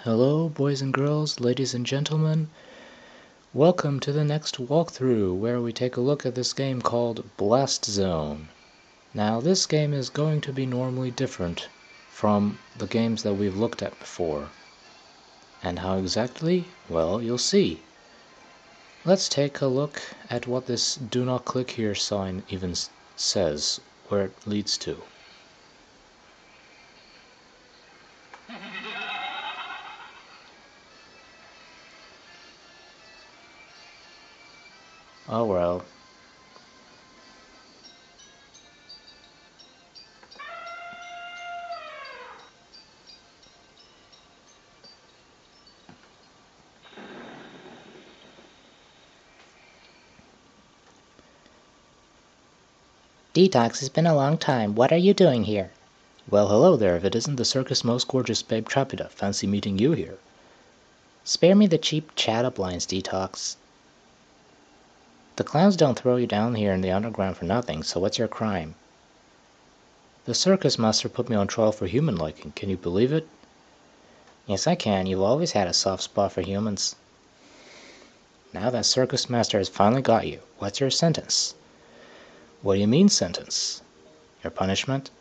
Hello, boys and girls, ladies and gentlemen. Welcome to the next walkthrough where we take a look at this game called Blast Zone. Now, this game is going to be normally different from the games that we've looked at before. And how exactly? Well, you'll see. Let's take a look at what this "Do Not Click Here" sign even says, where it leads to. Oh well. D-Tox, it's been a long time. What are you doing here? Well, hello there, if it isn't the circus' most gorgeous babe Trapida. Fancy meeting you here. Spare me the cheap chat-up lines, D-Tox. The clowns don't throw you down here in the underground for nothing, so what's your crime? The circus master put me on trial for human liking. Can you believe it? Yes, I can. You've always had a soft spot for humans. Now that circus master has finally got you, what's your sentence? What do you mean, sentence? Your punishment?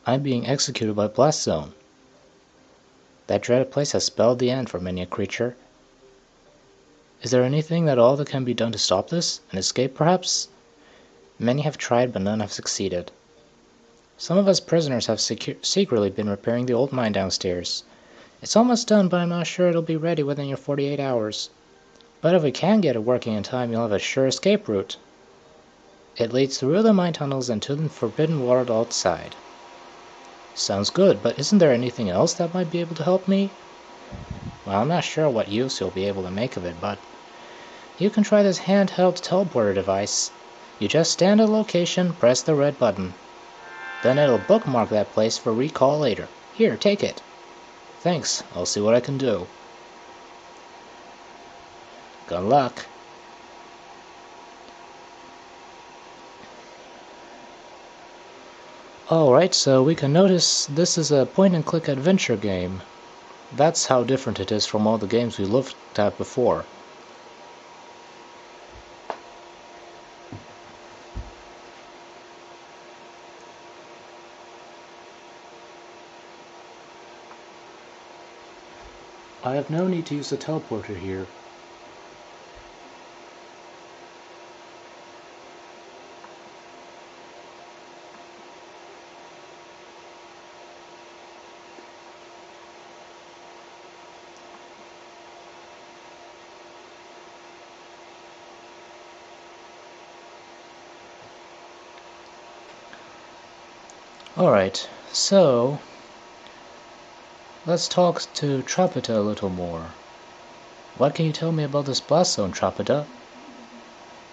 I'm being executed by Blast Zone. That dreaded place has spelled the end for many a creature. Is there anything at all that can be done to stop this? An escape, perhaps? Many have tried, but none have succeeded. Some of us prisoners have secretly been repairing the old mine downstairs. It's almost done, but I'm not sure it'll be ready within your 48 hours. But if we can get it working in time, you'll have a sure escape route. It leads through the mine tunnels and to the forbidden world outside. Sounds good, but isn't there anything else that might be able to help me? Well, I'm not sure what use you'll be able to make of it, but you can try this handheld teleporter device. You just stand at a location, press the red button. Then it'll bookmark that place for recall later. Here, take it. Thanks, I'll see what I can do. Good luck. Alright, so we can notice this is a point-and-click adventure game. That's how different it is from all the games we looked at before. I have no need to use the teleporter here. Alright, so let's talk to Trapita a little more. What can you tell me about this blast zone, Trapita?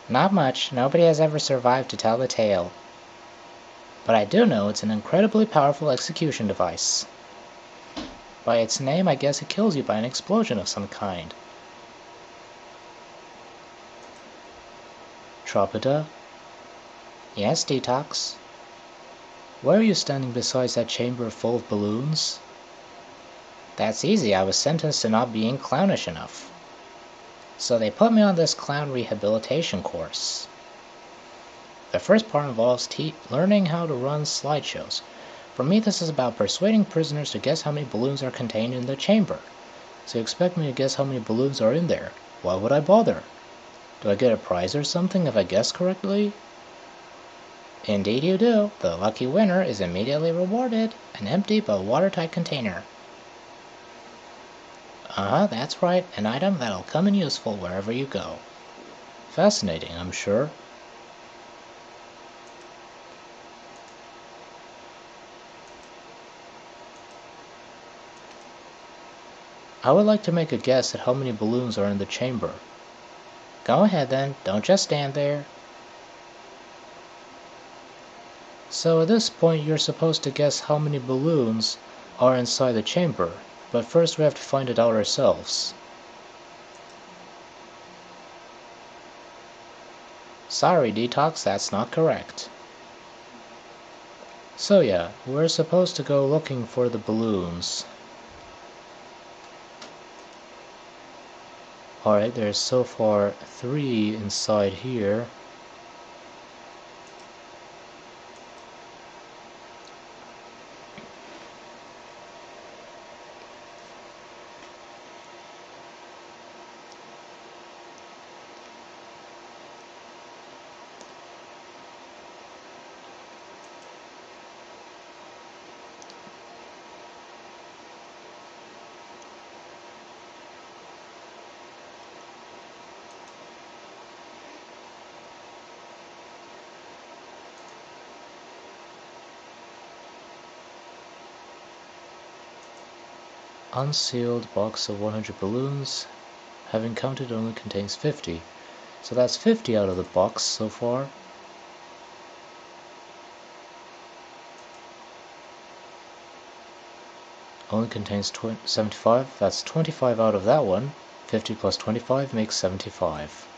Not much. Nobody has ever survived to tell the tale. But I do know it's an incredibly powerful execution device. By its name, I guess it kills you by an explosion of some kind. Trapita? Yes, D-Tox? Why are you standing beside that chamber full of balloons? That's easy. I was sentenced to not being clownish enough. So they put me on this clown rehabilitation course. The first part involves learning how to run slideshows. For me, this is about persuading prisoners to guess how many balloons are contained in the chamber. So you expect me to guess how many balloons are in there? Why would I bother? Do I get a prize or something if I guess correctly? Indeed you do. The lucky winner is immediately rewarded an empty but watertight container. That's right, an item that'll come in useful wherever you go. Fascinating, I'm sure. I would like to make a guess at how many balloons are in the chamber. Go ahead then, don't just stand there. So at this point you're supposed to guess how many balloons are inside the chamber, but first we have to find it out ourselves. Sorry, D-Tox, that's not correct. So yeah, we're supposed to go looking for the balloons. Alright, there's so far 3 inside here. Unsealed box of 100 balloons. Having counted, only contains 50. So that's 50 out of the box so far. Only contains 75. That's 25 out of that one. 50 plus 25 makes 75.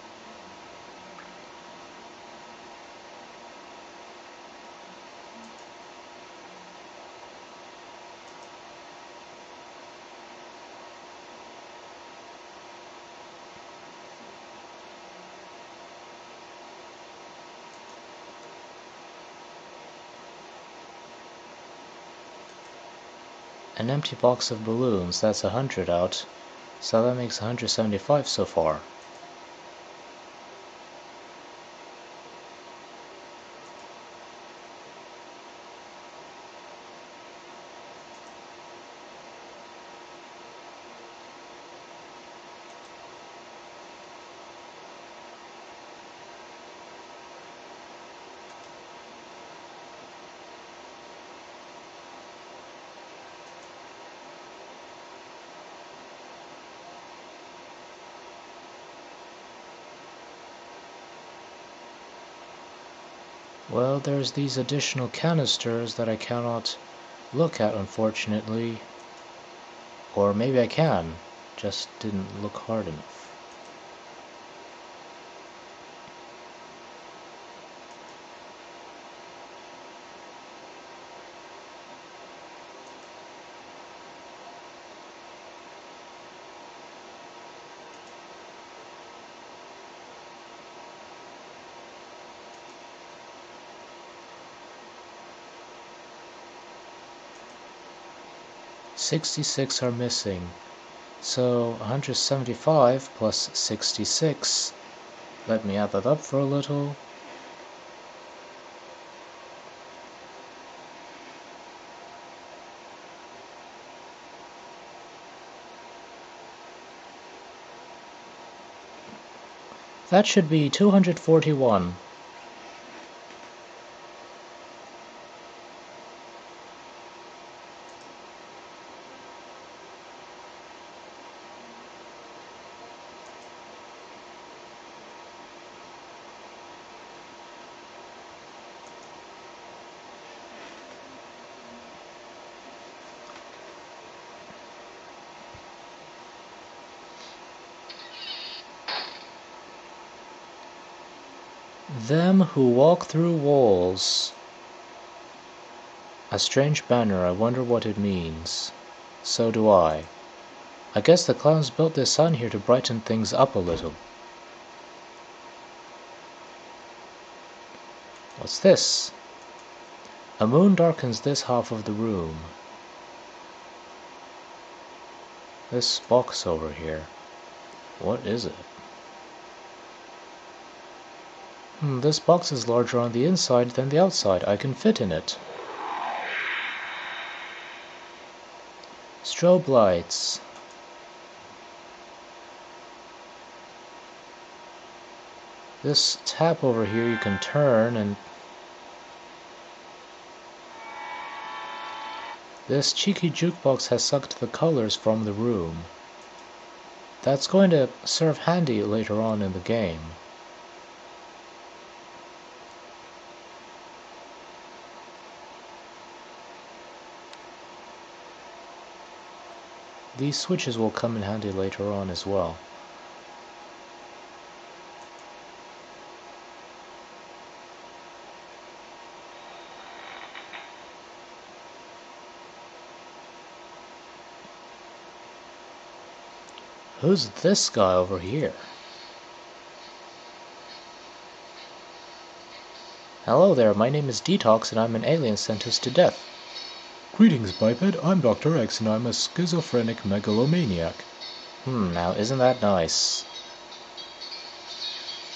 An empty box of balloons, that's 100 out, so that makes 175 so far. Well, there's these additional canisters that I cannot look at, unfortunately. Or maybe I can, just didn't look hard enough. "66 are missing, so 175 plus 66, let me add that up for a little. That should be 241. Them who walk through walls. A strange banner, I wonder what it means. So do I. I guess the clowns built this sign here to brighten things up a little. What's this? A moon darkens this half of the room. This box over here. What is it? This box is larger on the inside than the outside. I can fit in it. Strobe lights. This tap over here you can turn, and this cheeky jukebox has sucked the colors from the room. That's going to serve handy later on in the game. These switches will come in handy later on as well. Who's this guy over here? Hello there, my name is D-Tox and I'm an alien sentenced to death. Greetings, biped. I'm Dr. X and I'm a schizophrenic megalomaniac. Now isn't that nice?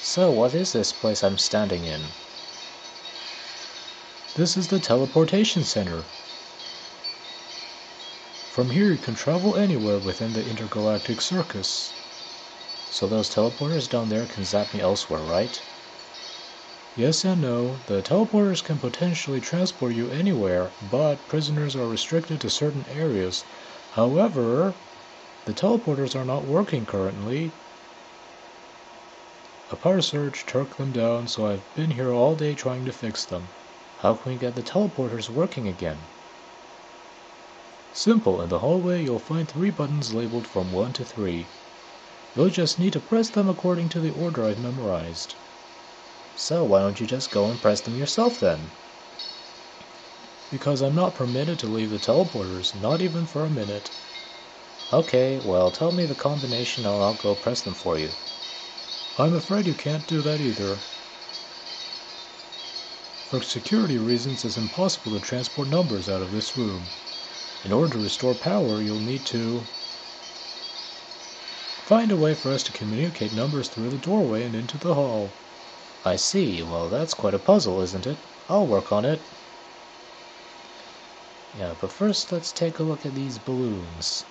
So, what is this place I'm standing in? This is the teleportation center. From here you can travel anywhere within the Intergalactic Circus. So those teleporters down there can zap me elsewhere, right? Yes and no. The teleporters can potentially transport you anywhere, but prisoners are restricted to certain areas. However, the teleporters are not working currently. A power surge took them down, so I've been here all day trying to fix them. How can we get the teleporters working again? Simple, in the hallway you'll find 3 buttons labeled from 1 to 3. You'll just need to press them according to the order I've memorized. So why don't you just go and press them yourself then? Because I'm not permitted to leave the teleporters, not even for a minute. Okay, well tell me the combination and I'll go press them for you. I'm afraid you can't do that either. For security reasons, it's impossible to transport numbers out of this room. In order to restore power, you'll need to find a way for us to communicate numbers through the doorway and into the hall. I see. Well, that's quite a puzzle, isn't it? I'll work on it. Yeah, but first let's take a look at these balloons.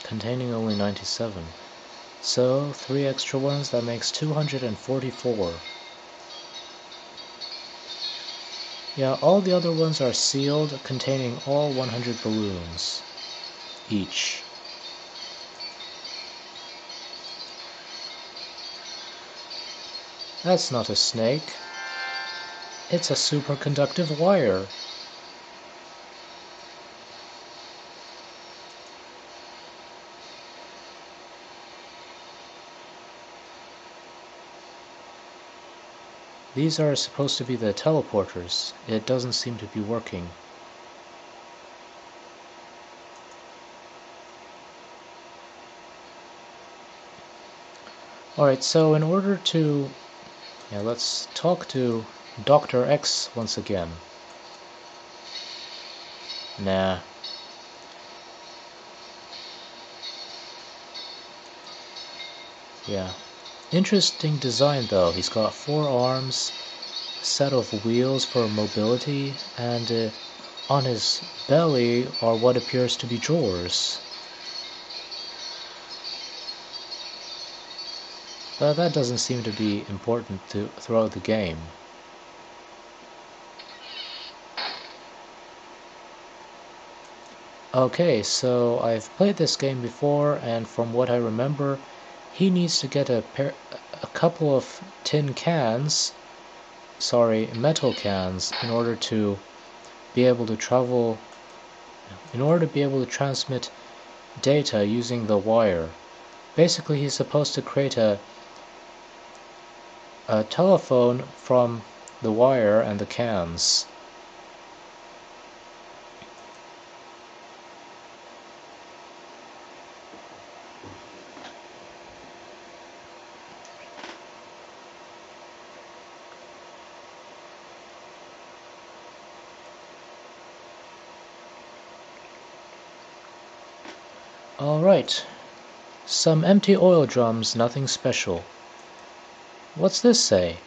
Containing only 97. So, 3 extra ones, that makes 244. Yeah, all the other ones are sealed, containing all 100 balloons each. That's not a snake. It's a superconductive wire. These are supposed to be the teleporters. It doesn't seem to be working. Alright, so in order to... let's talk to Dr. X once again. Nah. Yeah. Interesting design though. He's got 4 arms, a set of wheels for mobility, and on his belly are what appears to be drawers. But that doesn't seem to be important throughout the game. Okay, so I've played this game before, and from what I remember, he needs to get a couple of metal cans, in order to be able to transmit data using the wire. Basically, he's supposed to create a telephone from the wire and the cans. Alright, some empty oil drums, nothing special. What's this say?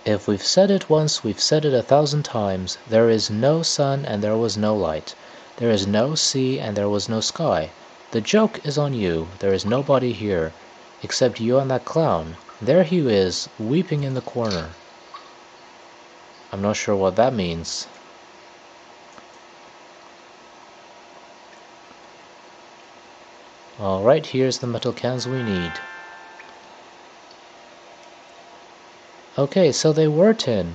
If we've said it once, we've said it 1,000 times. There is no sun and there was no light. There is no sea and there was no sky. The joke is on you. There is nobody here, except you and that clown. There he is, weeping in the corner. I'm not sure what that means. Alright, here's the metal cans we need. Okay, so they were tin.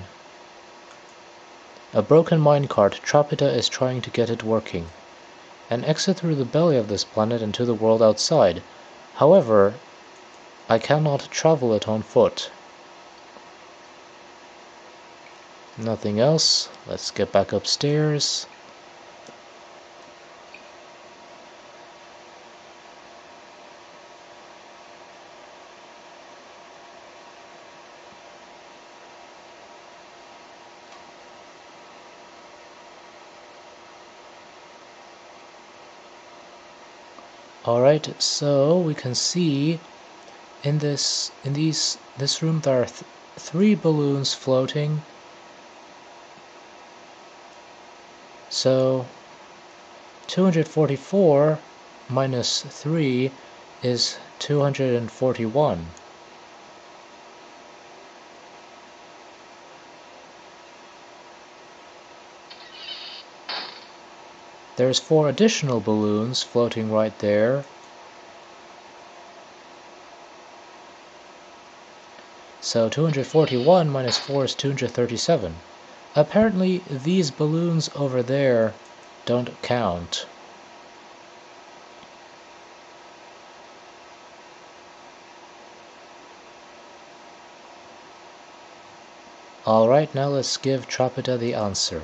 A broken minecart. Tropita is trying to get it working. An exit through the belly of this planet and to the world outside. However, I cannot travel it on foot. Nothing else. Let's get back upstairs. Alright, so we can see in this room there are 3 balloons floating. So 244 minus 3 is 241. There's 4 additional balloons floating right there. So 241 minus 4 is 237. Apparently these balloons over there don't count. Alright, now let's give Tropita the answer.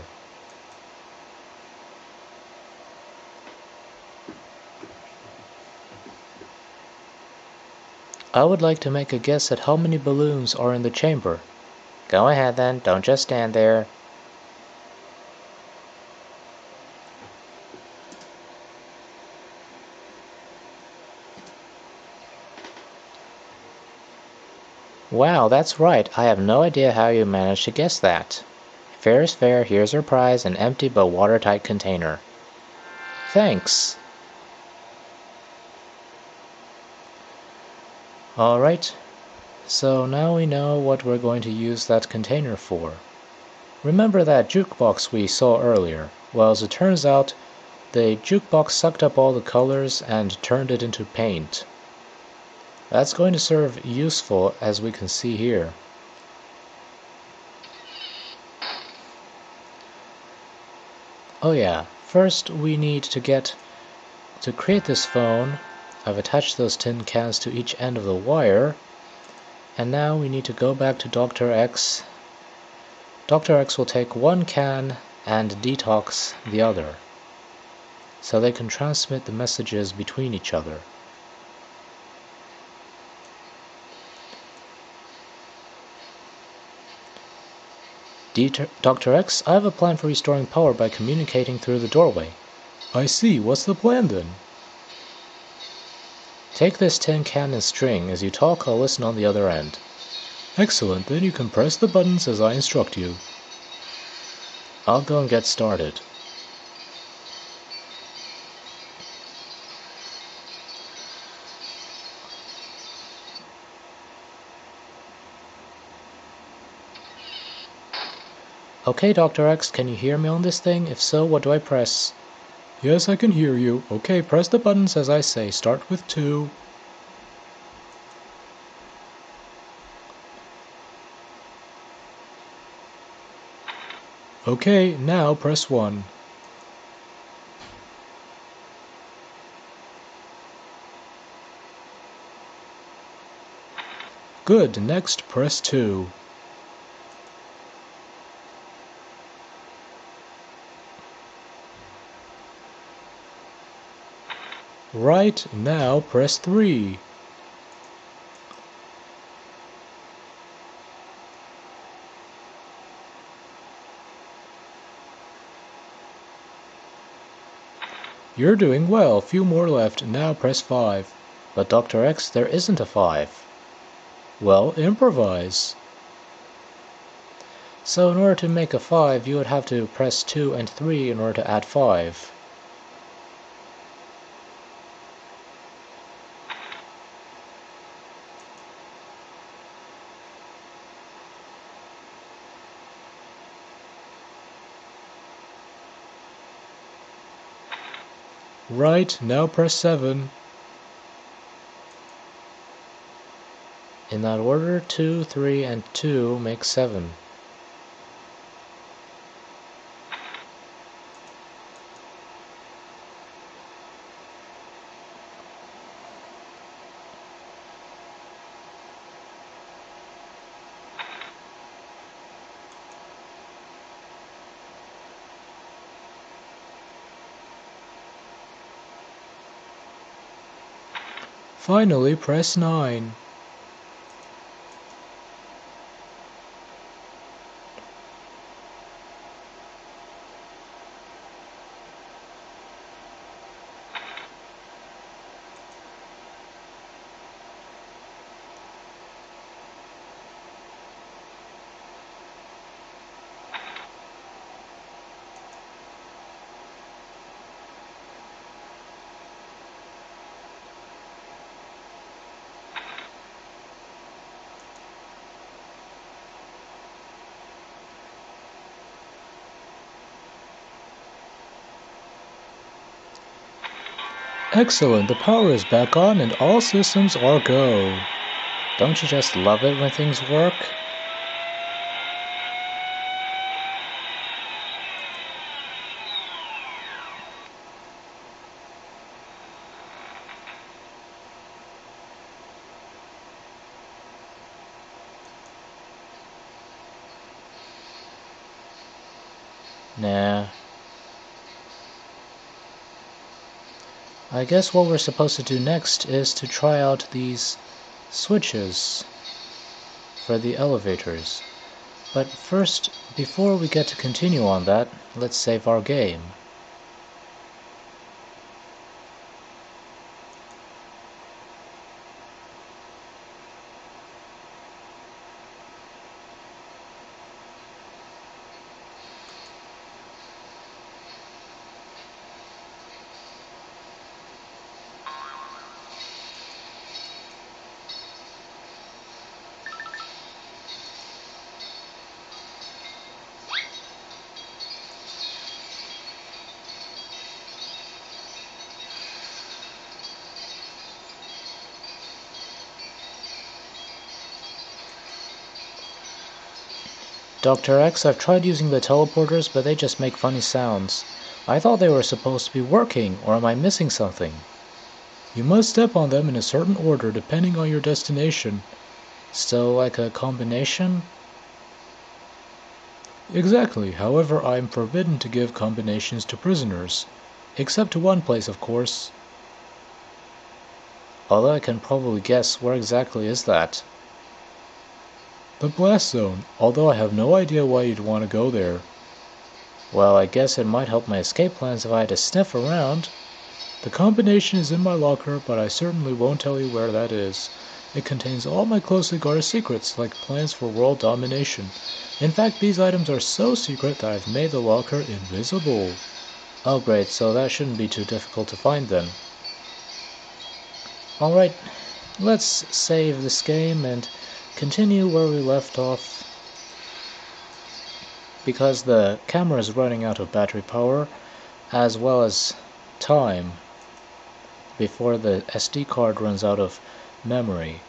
I would like to make a guess at how many balloons are in the chamber. Go ahead then, don't just stand there. Wow, that's right. I have no idea how you managed to guess that. Fair is fair. Here's your prize, an empty but watertight container. Thanks. Alright, so now we know what we're going to use that container for. Remember that jukebox we saw earlier? Well, as it turns out, the jukebox sucked up all the colors and turned it into paint. That's going to serve useful, as we can see here. Oh yeah, first we need to create this phone. I've attached those tin cans to each end of the wire, and now we need to go back to Dr. X. Dr. X will take one can and D-Tox the other, so they can transmit the messages between each other. Dr. X, I have a plan for restoring power by communicating through the doorway. I see. What's the plan then? Take this tin can and string. As you talk, I'll listen on the other end. Excellent. Then you can press the buttons as I instruct you. I'll go and get started. Okay, Dr. X, can you hear me on this thing? If so, what do I press? Yes, I can hear you. Okay, press the buttons as I say. Start with 2. Okay, now press 1. Good, next press 2. Right, now press 3. You're doing well, few more left, now press 5. But Dr. X, there isn't a 5. Well, improvise. So in order to make a 5, you would have to press 2 and 3 in order to add 5. Right, now press 7. In that order, 2, 3, and 2 make 7. Finally, press 9. Excellent, the power is back on and all systems are go. Don't you just love it when things work? Nah. I guess what we're supposed to do next is to try out these switches for the elevators. But first, before we get to continue on that, let's save our game. Dr. X, I've tried using the teleporters, but they just make funny sounds. I thought they were supposed to be working, or am I missing something? You must step on them in a certain order depending on your destination. So, like a combination? Exactly, however I am forbidden to give combinations to prisoners. Except to one place, of course. Although I can probably guess where exactly is that. The blast zone, although I have no idea why you'd want to go there. Well, I guess it might help my escape plans if I had to sniff around. The combination is in my locker, but I certainly won't tell you where that is. It contains all my closely guarded secrets, like plans for world domination. In fact, these items are so secret that I've made the locker invisible. Oh great, so that shouldn't be too difficult to find then. Alright, let's save this game and continue where we left off. Because the camera is running out of battery power, as well as time, before the SD card runs out of memory.